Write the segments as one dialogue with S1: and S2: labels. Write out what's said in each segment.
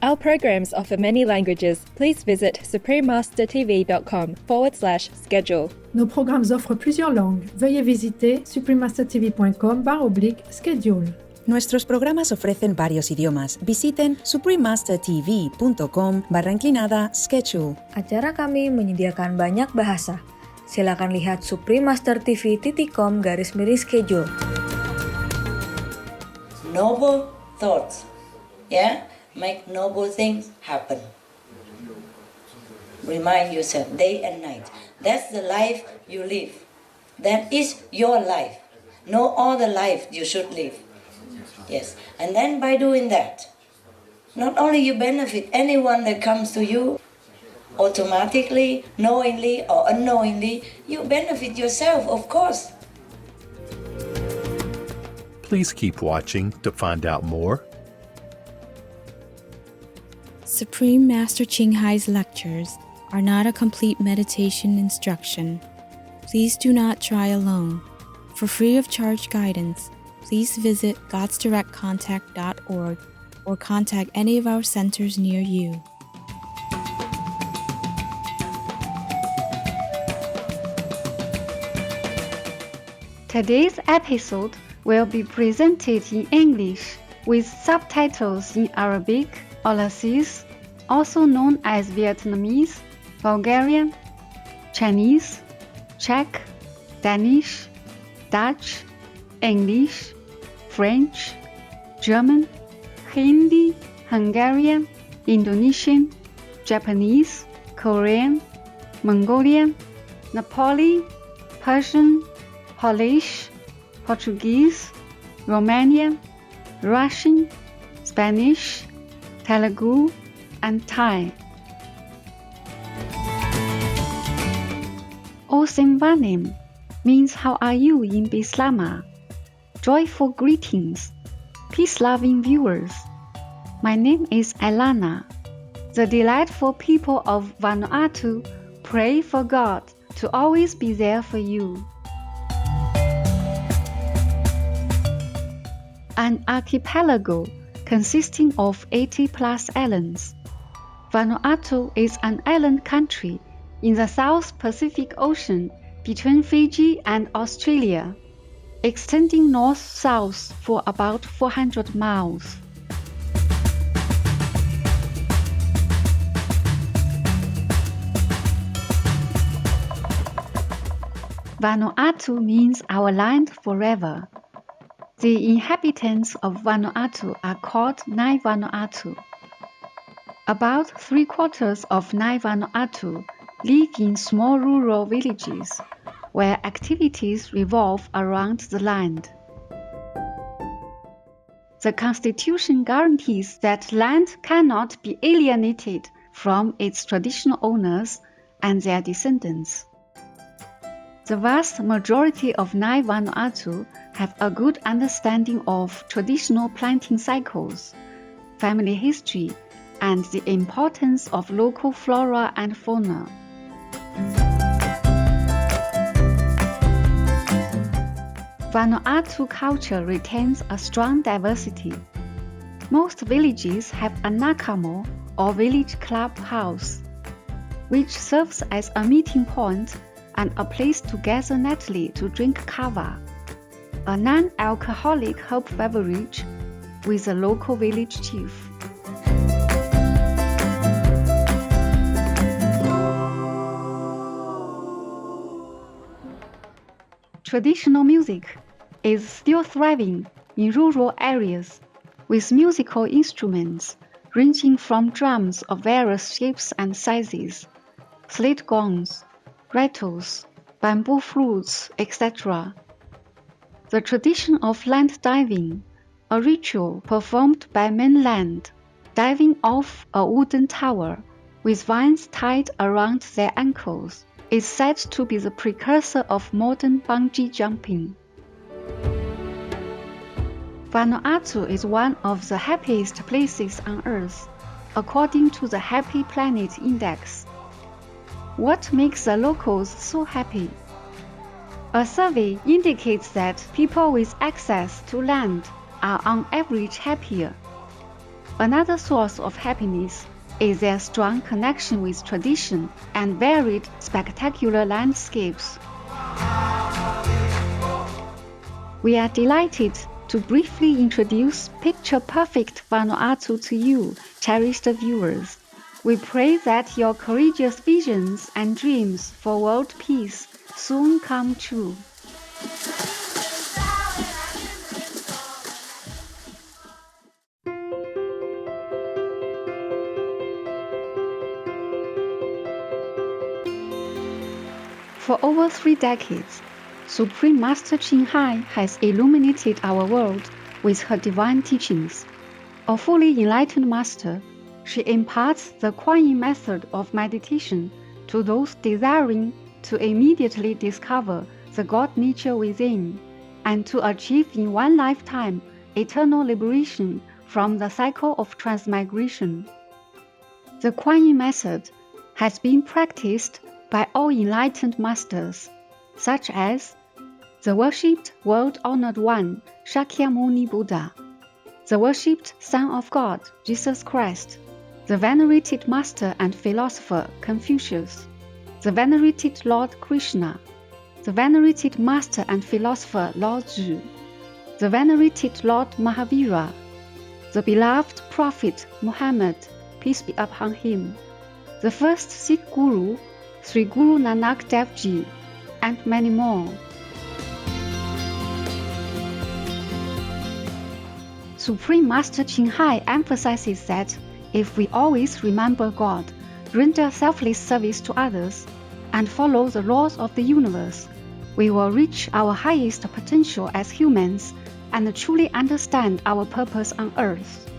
S1: Our programs offer many languages. Please visit suprememastertv.com/schedule.
S2: Nos programmes offrent plusieurs langues. Veuillez visiter suprememastertv.com/schedule.
S3: Nuestros programas ofrecen varios idiomas. Visiten suprememastertv.com/schedule.
S4: Acara kami menyediakan banyak bahasa. Silakan lihat suprememastertv.com/schedule.
S5: Noble thoughts, yeah? Make noble things happen. Remind yourself day and night. That's the life you live. That is your life. No other life you should live. Yes, and then by doing that, not only you benefit anyone that comes to you, automatically, knowingly or unknowingly, you benefit yourself, of course.
S6: Please keep watching to find out more.
S7: Supreme Master Ching Hai's lectures are not a complete meditation instruction. Please do not try alone. For free of charge guidance, please visit godsdirectcontact.org or contact any of our centers near you.
S8: Today's episode will be presented in English with subtitles in Arabic, Aulacese, also known as Vietnamese, Bulgarian, Chinese, Czech, Danish, Dutch, English, French, German, Hindi, Hungarian, Indonesian, Japanese, Korean, Mongolian, Nepali, Persian, Polish, Portuguese, Romanian, Russian, Spanish, Telugu, and Thai. Osimvanim means how are you in Bislama? Joyful greetings, peace-loving viewers. My name is Alana. The delightful people of Vanuatu pray for God to always be there for you. An archipelago consisting of 80+ islands. Vanuatu is an island country in the South Pacific Ocean between Fiji and Australia, extending north-south for about 400 miles. Vanuatu means our land forever. The inhabitants of Vanuatu are called Nai Vanuatu. About 3/4 of Nai Vanuatu live in small rural villages where activities revolve around the land. The Constitution guarantees that land cannot be alienated from its traditional owners and their descendants. The vast majority of Nai Vanuatu have a good understanding of traditional planting cycles, family history, and the importance of local flora and fauna. Vanuatu culture retains a strong diversity. Most villages have a nakamo or village club house, which serves as a meeting point and a place to gather nightly to drink kava, a non-alcoholic herb beverage, with a local village chief. Traditional music is still thriving in rural areas, with musical instruments ranging from drums of various shapes and sizes, slate gongs, rattles, bamboo flutes, etc. The tradition of land diving, a ritual performed by mainland, diving off a wooden tower with vines tied around their ankles, is said to be the precursor of modern bungee jumping. Vanuatu is one of the happiest places on Earth, according to the Happy Planet Index. What makes the locals so happy? A survey indicates that people with access to land are on average happier. Another source of happiness is their strong connection with tradition and varied, spectacular landscapes. We are delighted to briefly introduce picture-perfect Vanuatu to you, cherished viewers. We pray that your courageous visions and dreams for world peace soon come true. For over 3 decades, Supreme Master Ching Hai has illuminated our world with her divine teachings. A fully enlightened master, she imparts the Kuan Yin method of meditation to those desiring to immediately discover the God nature within and to achieve in one lifetime eternal liberation from the cycle of transmigration. The Kuan Yin method has been practiced by all enlightened masters, such as the worshipped world-honored one, Shakyamuni Buddha, the worshipped Son of God, Jesus Christ, the venerated master and philosopher, Confucius, the venerated Lord Krishna, the venerated master and philosopher, Lao Tzu, the venerated Lord Mahavira, the beloved prophet Muhammad, peace be upon him, the first Sikh Guru, Sri Guru Nanak Dev Ji, and many more. Supreme Master Ching Hai emphasizes that if we always remember God, render selfless service to others, and follow the laws of the universe, we will reach our highest potential as humans and truly understand our purpose on earth.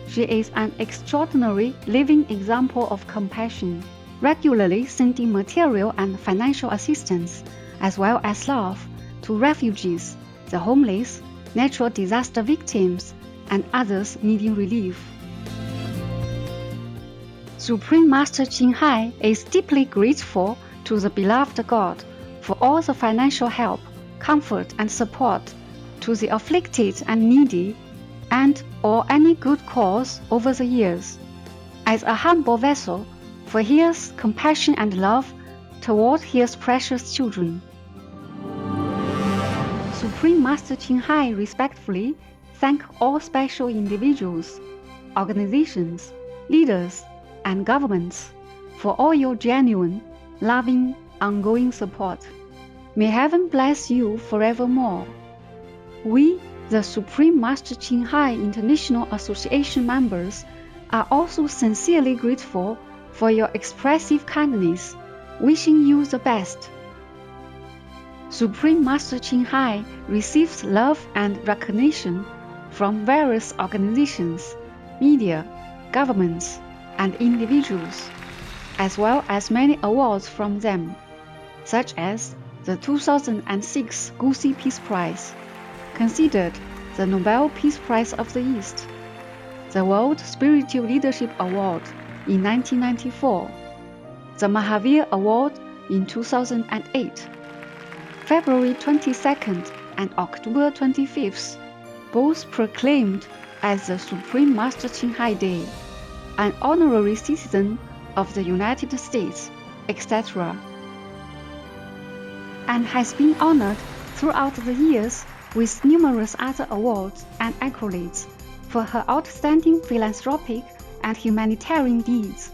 S8: She is an extraordinary living example of compassion, regularly sending material and financial assistance, as well as love, to refugees, the homeless, natural disaster victims, and others needing relief. Supreme Master Ching Hai is deeply grateful to the beloved God for all the financial help, comfort, and support to the afflicted and needy, and or any good cause over the years, as a humble vessel for His compassion and love toward His precious children. Supreme Master Ching Hai respectfully thank all special individuals, organizations, leaders, and governments for all your genuine, loving, ongoing support. May heaven bless you forevermore. We, the Supreme Master Ching Hai International Association members, are also sincerely grateful for your expressive kindness, wishing you the best. Supreme Master Ching Hai receives love and recognition from various organizations, media, governments, and individuals, as well as many awards from them, such as the 2006 Gusi Peace Prize, considered the Nobel Peace Prize of the East, the World Spiritual Leadership Award in 1994, the Mahavir Award in 2008, February 22nd and October 25th, both proclaimed as the Supreme Master Ching Hai Day, an honorary citizen of the United States, etc., and has been honored throughout the years with numerous other awards and accolades for her outstanding philanthropic and humanitarian deeds.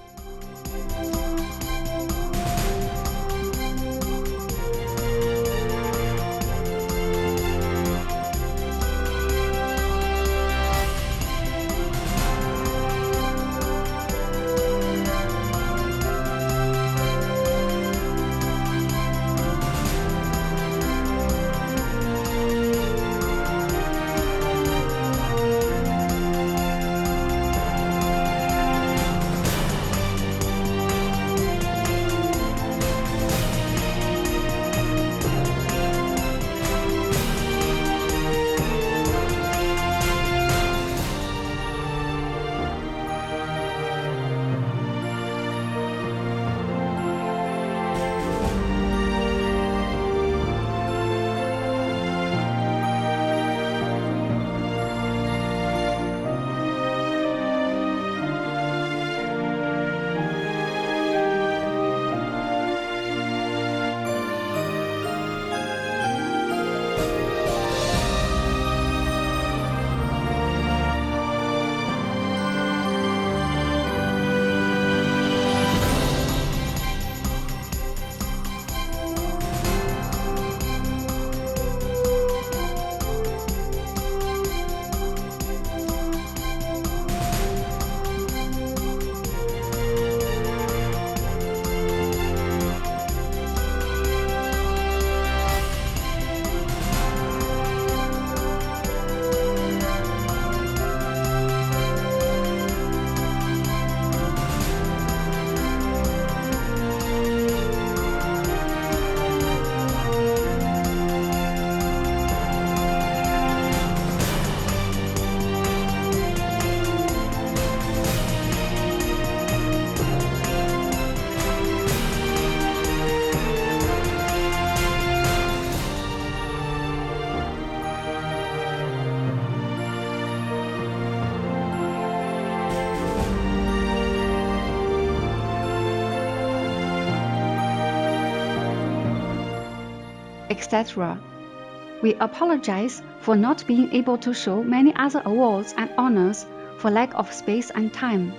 S8: etc. We apologize for not being able to show many other awards and honors for lack of space and time.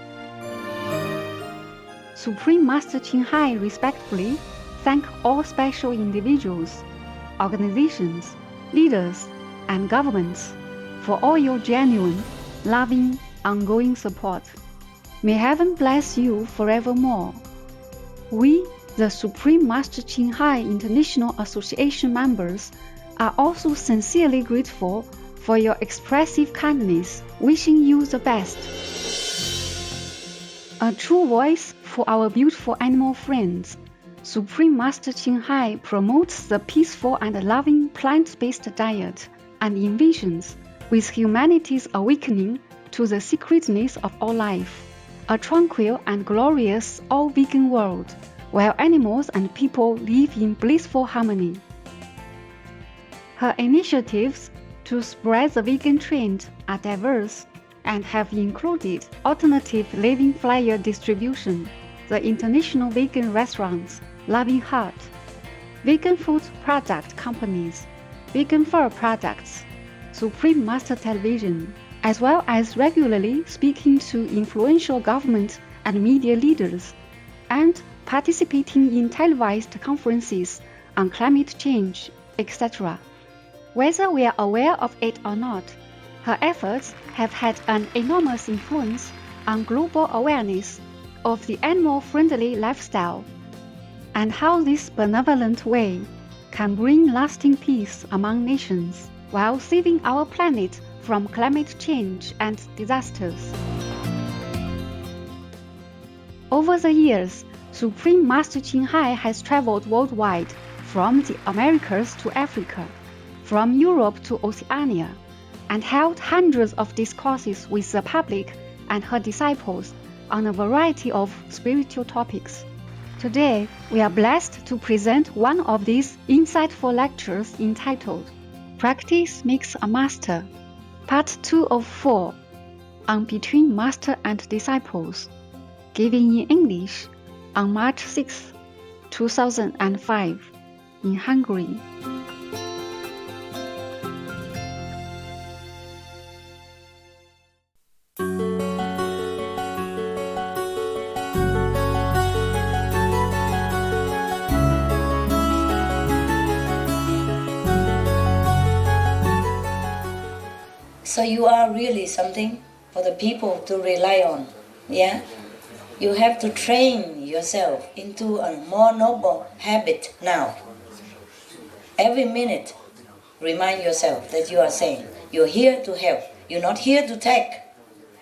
S8: Supreme Master Qinghai respectfully thank all special individuals, organizations, leaders, and governments for all your genuine, loving, ongoing support. May heaven bless you forevermore. We, the Supreme Master Qinghai International Association members, are also sincerely grateful for your expressive kindness, wishing you the best. A true voice for our beautiful animal friends, Supreme Master Qinghai promotes the peaceful and loving plant-based diet and envisions, with humanity's awakening to the sacredness of all life, a tranquil and glorious all-vegan world, where animals and people live in blissful harmony. Her initiatives to spread the vegan trend are diverse and have included alternative living flyer distribution, the International Vegan Restaurants, Loving Heart, vegan food product companies, vegan fur products, Supreme Master Television, as well as regularly speaking to influential government and media leaders, and participating in televised conferences on climate change, etc. Whether we are aware of it or not, her efforts have had an enormous influence on global awareness of the animal-friendly lifestyle, and how this benevolent way can bring lasting peace among nations while saving our planet from climate change and disasters. Over the years, Supreme Master Qinghai has traveled worldwide, from the Americas to Africa, from Europe to Oceania, and held hundreds of discourses with the public and her disciples on a variety of spiritual topics. Today, we are blessed to present one of these insightful lectures entitled Practice Makes a Master, Part 2 of 4, on Between Master and Disciples, given in English on March 6, 2005, in Hungary.
S5: So you are really something for the people to rely on. Yeah? You have to train yourself into a more noble habit now. Every minute, remind yourself that you are saying, you're here to help. You're not here to take.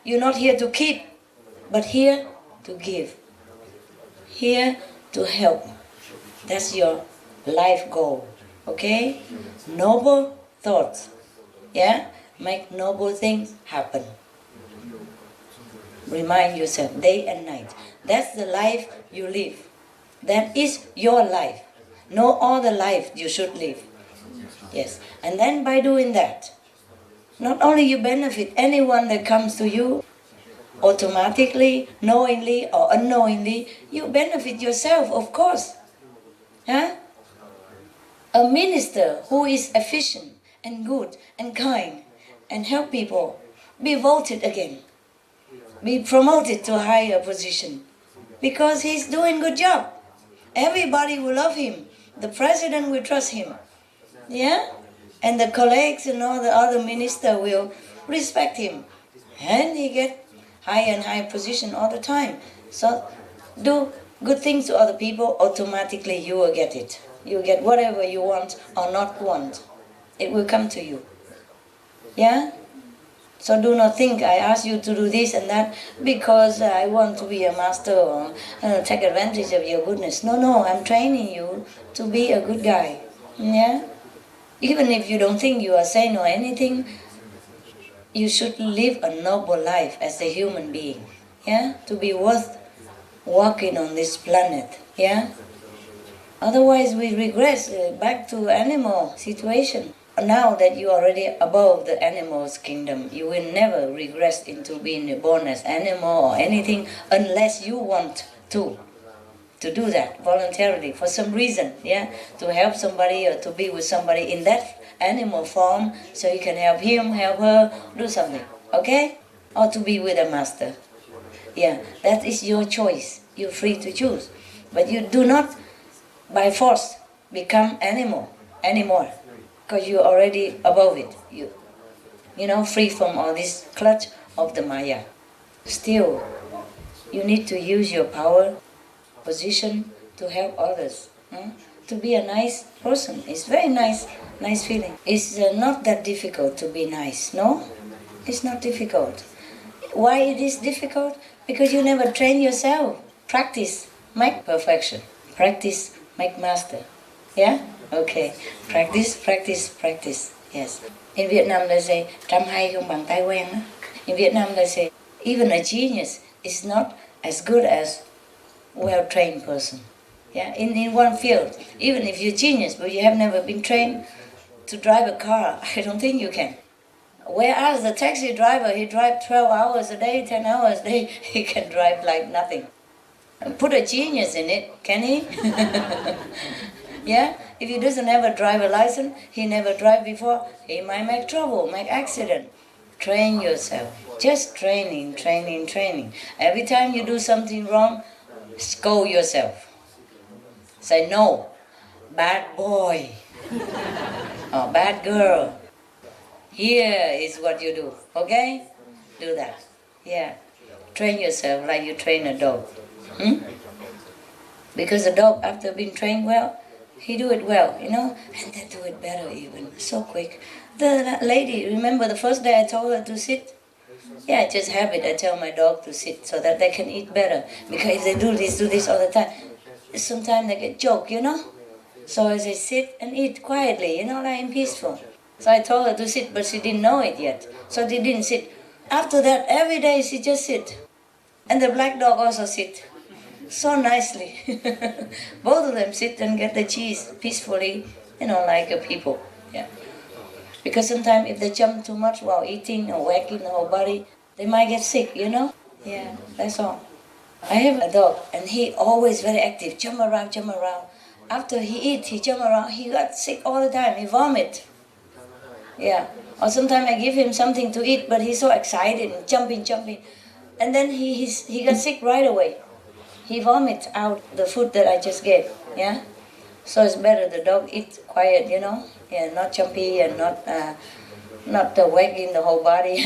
S5: You're not here to keep, but here to give. Here to help. That's your life goal. Okay? Noble thoughts. Yeah? Make noble things happen. Remind yourself day and night. That's the life you live. That is your life. Know all the life you should live. Yes. And then by doing that, not only you benefit anyone that comes to you, automatically, knowingly or unknowingly, you benefit yourself, of course. Huh? A minister who is efficient and good and kind and help people, be voted again, be promoted to a higher position, because he's doing good job. Everybody will love him. The president will trust him. Yeah? And the colleagues and all the other ministers will respect him. And he get higher and higher position all the time. So do good things to other people, automatically you will get it. You will get whatever you want or not want. It will come to you. Yeah? So do not think I ask you to do this and that because I want to be a master or take advantage of your goodness. No, I'm training you to be a good guy. Yeah? Even if you don't think you are sane or anything, you should live a noble life as a human being. Yeah? To be worth walking on this planet. Yeah? Otherwise we regress back to animal situation. Now that you are already above the animal's kingdom, you will never regress into being born as animal or anything unless you want to to do that voluntarily for some reason, yeah, to help somebody or to be with somebody in that animal form, so you can help him, help her, do something, okay? Or to be with a master. Yeah, that is your choice. You're free to choose. But you do not, by force, become animal anymore, because you're already above it. You know, free from all this clutch of the Maya. Still, you need to use your power, position to help others. To be a nice person. It's very nice feeling. It's not that difficult to be nice, no? It's not difficult. Why it is difficult? Because you never train yourself. Practice, make perfection. Practice, make master. Yeah? Okay. Practice, practice, practice. Yes. In Vietnam they say, trăm hay không bằng tay quen. In Vietnam they say, even a genius is not as good as well-trained person. Yeah, in one field. Even if you're genius, but you have never been trained to drive a car, I don't think you can. Whereas the taxi driver, he drives 12 hours a day, 10 hours a day, he can drive like nothing. And put a genius in it, can he? Yeah? If he doesn't have a driver license, he never drive before, he might make trouble, make accident. Train yourself. Just training, training, training. Every time you do something wrong, scold yourself. Say no, bad boy, or bad girl. Here is what you do, okay? Do that, yeah. Train yourself like you train a dog. Because a dog, after being trained well, he do it well, you know? And they do it better even, so quick. The lady, remember the first day I told her to sit? Yeah, just habit, I tell my dog to sit so that they can eat better. Because if they do this all the time, sometimes they get choked, you know? So I say, sit and eat quietly, you know, like peaceful. So I told her to sit, but she didn't know it yet. So she didn't sit. After that, every day she just sit. And the black dog also sit. So nicely. Both of them sit and get the cheese peacefully, you know, like a people. Yeah. Because sometimes if they jump too much while eating or whacking the whole body, they might get sick, you know? Yeah, that's all. I have a dog, and he always very active, jump around, jump around. After he eat, he jump around, he got sick all the time, he vomit. Yeah, or sometimes I give him something to eat, but he's so excited and jumping. And then he got sick right away. He vomits out the food that I just gave, yeah? So it's better the dog eat quiet, you know? Yeah, not jumpy and not wagging the whole body,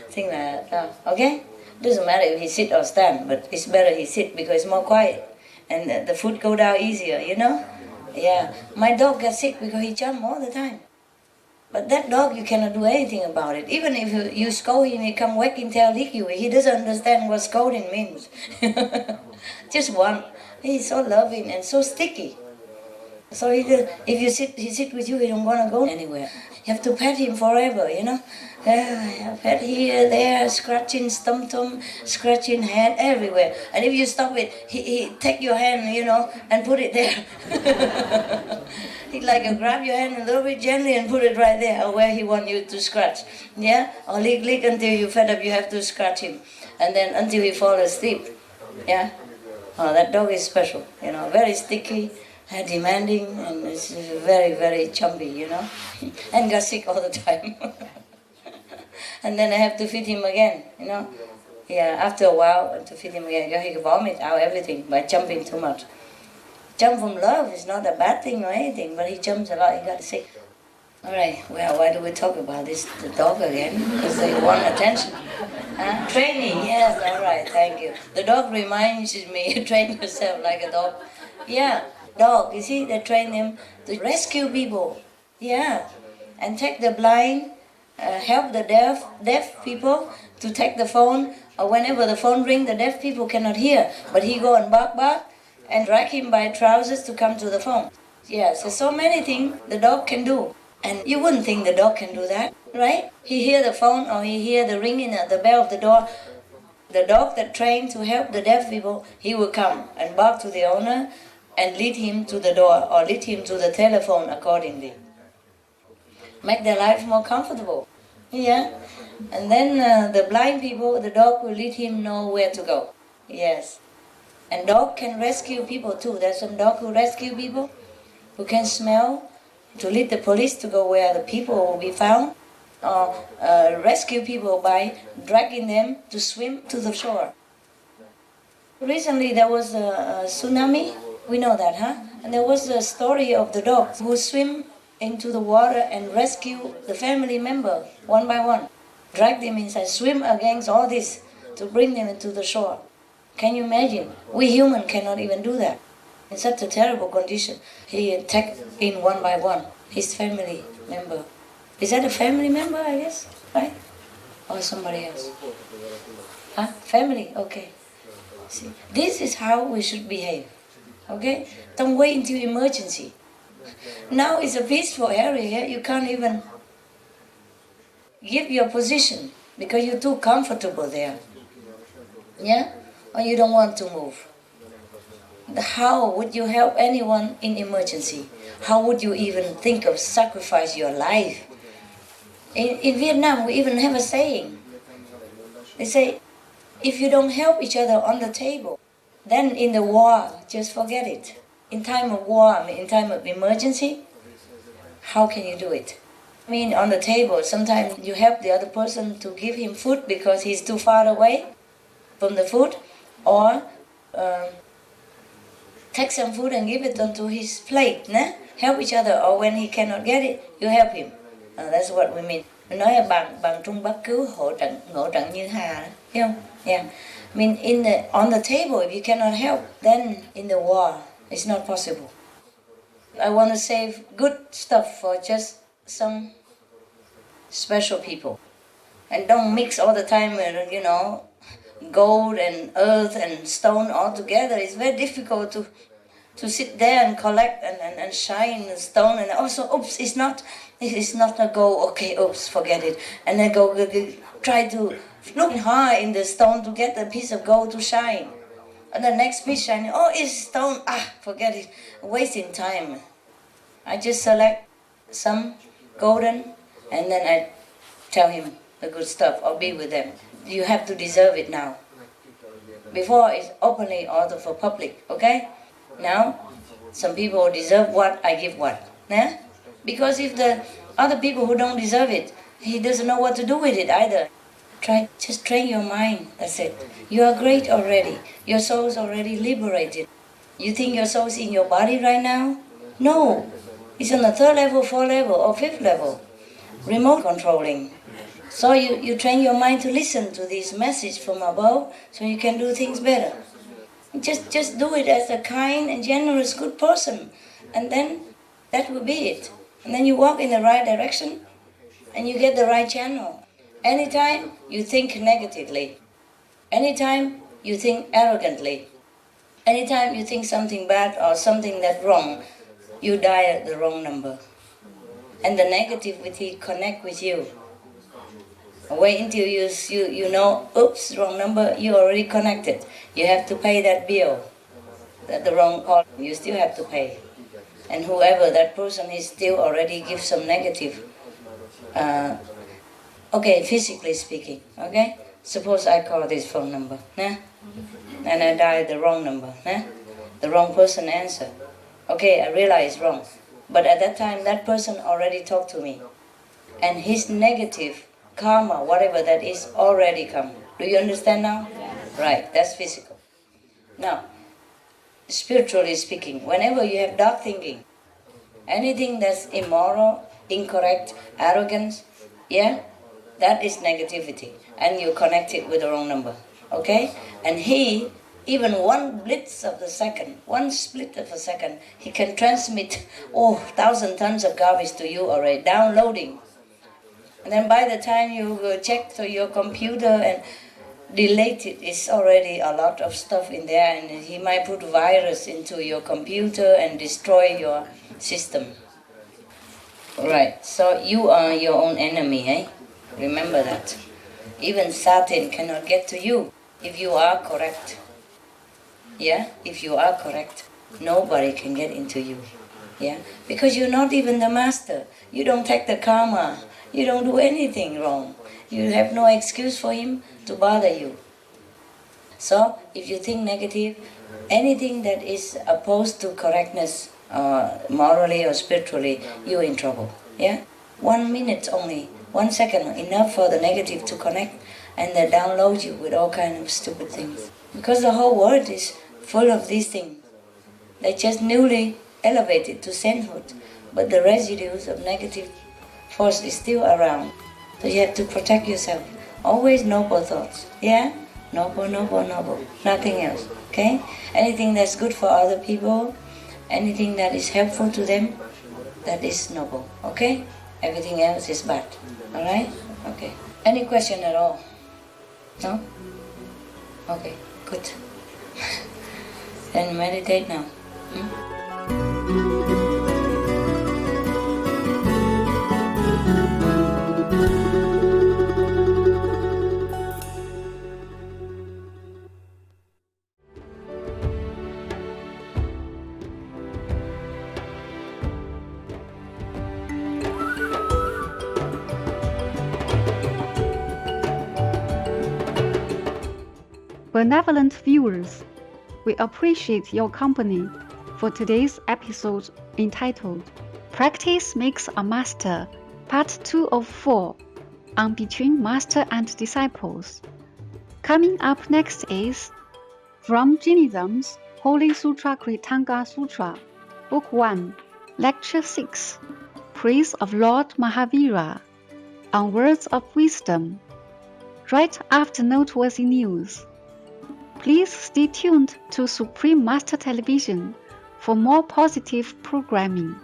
S5: thing like that, okay? Doesn't matter if he sit or stand, but it's better he sit because it's more quiet. And the food go down easier, you know? Yeah, my dog gets sick because he jump all the time. But that dog, you cannot do anything about it. Even if you scold him, he come wagging tail lick you. He doesn't understand what scolding means. Just one. He's so loving and so sticky. So if he sit with you, he don't want to go anywhere. You have to pet him forever, you know. Pet here, there, scratching stump, scratching head, everywhere. And if you stop it, he take your hand, you know, and put it there. He like grab your hand a little bit gently and put it right there where he want you to scratch. Yeah? Or lick until you fed up, you have to scratch him. And then until he fall asleep. Yeah? Oh, that dog is special, you know, very sticky. Demanding, and it's very, very chumpy, you know, and got sick all the time. And then I have to feed him again, you know. Yeah, after a while, I have to feed him again. He can vomit out everything by jumping too much. Jump from love is not a bad thing or anything, but he jumps a lot, he got sick. All right, well, why do we talk about this, the dog again? Because they want attention. Training, yes, all right, thank you. The dog reminds me, train yourself like a dog. Yeah. Dog, you see, they train them to rescue people, yeah, and take the blind, help the deaf people to take the phone, or whenever the phone rings, the deaf people cannot hear, but he go and bark, and drag him by trousers to come to the phone. Yeah, so many things the dog can do, and you wouldn't think the dog can do that, right? He hear the phone, or he hear the ringing at the bell of the door. The dog that trained to help the deaf people, he will come and bark to the owner, and lead him to the door or lead him to the telephone accordingly. Make their life more comfortable. Yeah. And then the blind people, the dog will lead him know where to go. Yes. And dog can rescue people too. There's some dog who rescue people, who can smell, to lead the police to go where the people will be found, or rescue people by dragging them to swim to the shore. Recently there was a tsunami, we know that, huh? And there was a story of the dogs who swim into the water and rescue the family member one by one. Drag them inside, swim against all this to bring them into the shore. Can you imagine? We humans cannot even do that. In such a terrible condition, he take in one by one his family member. Is that a family member, I guess, right? Or somebody else? Huh? Family, okay. See, this is how we should behave, okay? Don't wait until emergency. Now it's a peaceful area, you can't even give your position because you're too comfortable there. Yeah? Or you don't want to move. How would you help anyone in emergency? How would you even think of sacrifice your life? In Vietnam, we even have a saying. They say, if you don't help each other on the table, then in the war, just forget it. In time of war, in time of emergency, how can you do it? I mean, on the table, sometimes you help the other person to give him food because he's too far away from the food, or take some food and give it onto his plate. Né? Help each other, or when he cannot get it, you help him. That's what we mean. Mình nói là bằng trung bắc cứu hỗ trợ như hà, hiểu không? Yeah. I mean, on the table, if you cannot help, then in the war, it's not possible. I want to save good stuff for just some special people. And don't mix all the time, gold and earth and stone all together. It's very difficult to sit there and collect and shine the stone, and also, oops, it's not a gold, okay, oops, forget it. And then go try to look hard in the stone to get a piece of gold to shine. And the next piece shining, oh, it's stone, forget it, wasting time. I just select some golden, and then I tell him the good stuff, or be with them. You have to deserve it now. Before, it's openly ordered for public, okay? Now, some people deserve what, I give what. Yeah? Because if the other people who don't deserve it, he doesn't know what to do with it either. Just train your mind, that's it. You are great already. Your soul is already liberated. You think your soul is in your body right now? No. It's on the 3rd level, 4th level, or 5th level. Remote controlling. So you train your mind to listen to this message from above so you can do things better. Just do it as a kind and generous, good person. And then that will be it. And then you walk in the right direction and you get the right channel. Anytime you think negatively, anytime you think arrogantly, anytime you think something bad or something that's wrong, you die at the wrong number. And the negativity connect with you. Wait until you know, oops, wrong number, you already connected. You have to pay that bill, the wrong call, you still have to pay. And whoever that person is still already gives some negative, okay, physically speaking, okay? Suppose I call this phone number, nah? And I dial the wrong number, nah? The wrong person answer. Okay, I realize it's wrong. But at that time, that person already talked to me. And his negative karma, whatever that is, already come. Do you understand now? Yes. Right, that's physical. Now, spiritually speaking, whenever you have dark thinking, anything that's immoral, incorrect, arrogance, yeah, that is negativity. And you connect it with the wrong number, okay? And he, even one blitz of a second, one split of a second, he can transmit, 1,000 tons of garbage to you already, downloading. And then by the time you check to your computer and delete it, it's already a lot of stuff in there, and he might put virus into your computer and destroy your system. Right, so you are your own enemy, eh? Remember that. Even Satan cannot get to you if you are correct. Yeah, if you are correct, nobody can get into you. Yeah, because you're not even the master. You don't take the karma. You don't do anything wrong. You have no excuse for him to bother you. So if you think negative, anything that is opposed to correctness, morally or spiritually, you're in trouble. Yeah? 1 minute only, 1 second, enough for the negative to connect and they download you with all kind of stupid things. Because the whole world is full of these things. They just newly elevated to sainthood, but the residues of negative force is still around. So you have to protect yourself. Always noble thoughts. Yeah? Noble, noble, noble. Nothing else. Okay? Anything that's good for other people, anything that is helpful to them, that is noble. Okay? Everything else is bad. Alright? Okay. Any question at all? No? Okay, good. Then meditate now.
S8: Benevolent viewers, we appreciate your company for today's episode entitled Practice Makes a Master, Part 2 of 4 on Between Master and Disciples. Coming up next is From Jainism's Holy Sutra Kritanga Sutra, Book 1, Lecture 6, Praise of Lord Mahavira, on Words of Wisdom, right after noteworthy news. Please stay tuned to Supreme Master Television for more positive programming.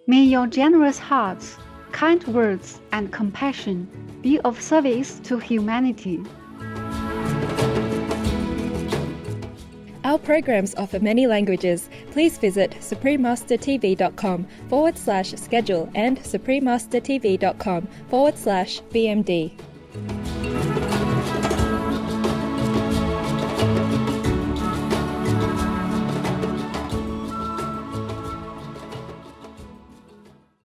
S8: May your generous hearts, kind words, and compassion be of service to humanity.
S1: Our programs offer many languages. Please visit suprememastertv.com/schedule and suprememastertv.com/BMD.